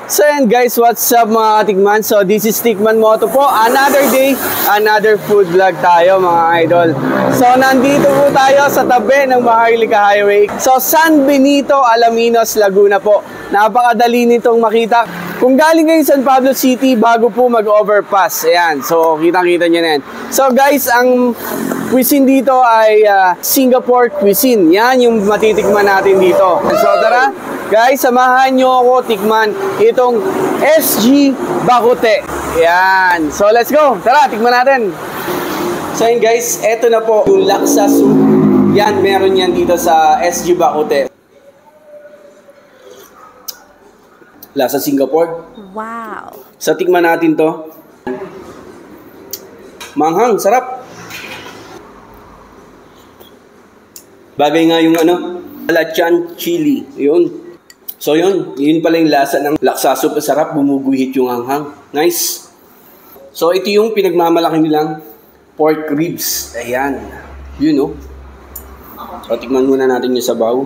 So yan guys, what's up mga katikman? So this is Tikman Moto po. Another day, another food vlog tayo mga idol. So nandito po tayo sa tabi ng Maharlika Highway. So San Benito, Alaminos, Laguna po. Napakadali nitong makita. Kung galing kayo San Pablo City, bago po mag-overpass. Ayan, so kitang-kita nyo na yan. So guys, ang cuisine dito ay Singapore cuisine. Yan yung matitikman natin dito. So tara, guys, samahan nyo ako tikman itong SG Bakute. Yan. So let's go. Tara, tikman natin. So yun guys, eto na po yung laksa soup. Yan, meron yan dito sa SG Bakute. Lasa Singapore. Wow. So tikman natin to. Manghang, sarap. Bagay nga yung Belacan chili. Yun. So yun pala yung lasa ng laksa soup. Sarap, bumuguhit yung hanghang. Nice. So ito yung pinagmamalaki nilang pork ribs. Ayan. Yun oh. So tikman muna natin yung sabaw.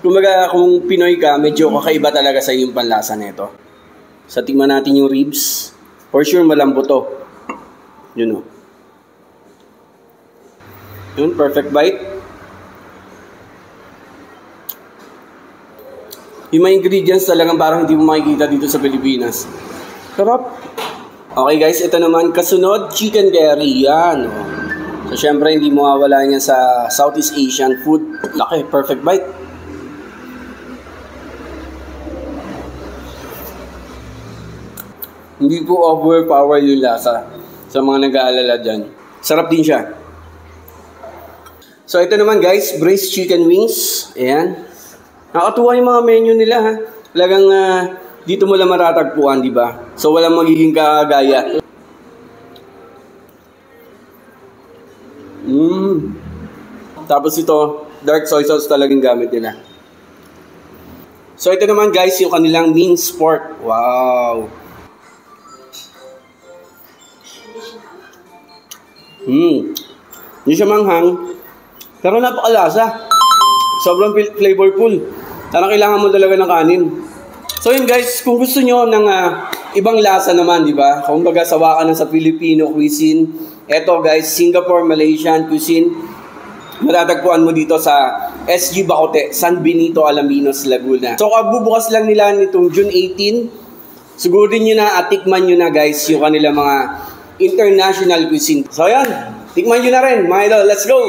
Kumaga kung Pinoy ka, medyo kakaiba talaga sa yung panlasa nito. So tikman natin yung ribs. For sure malambot to. Yun oh. Yun, perfect bite. Yung mga ingredients talagang parang hindi mo makikita dito sa Pilipinas. Sarap. Okay guys, ito naman kasunod, chicken curry. Yan. So syempre hindi mawawala niya sa Southeast Asian food. Laki, perfect bite. Hindi po overpower yung lasa sa mga nag-aalala dyan. Sarap din siya. So ito naman guys, braised chicken wings. Ayan. Nakatuwa yung mga menu nila ha. Talagang dito mo lang matatagpuan, di ba? So walang magiging kagaya. Tapos ito, dark soy sauce talagang gamit nila. So ito naman guys, yung kanilang minced pork. Wow. Hindi siya manghang, pero napakalasa. Sobrang flavorful. Parang kailangan mo talaga ng kanin. So yun guys, kung gusto nyo ng ibang lasa naman, di ba? Kung baga sawa ka na sa Filipino cuisine, eto guys, Singapore, Malaysian cuisine, matatagpuan mo dito sa SG Bakute, San Benito, Alaminos, Laguna. So kabubukas lang nila nitong June 18. Sigurin nyo na at tikman nyo na guys yung kanila mga international cuisine. So yan, tikman nyo na rin mga idol. Let's go!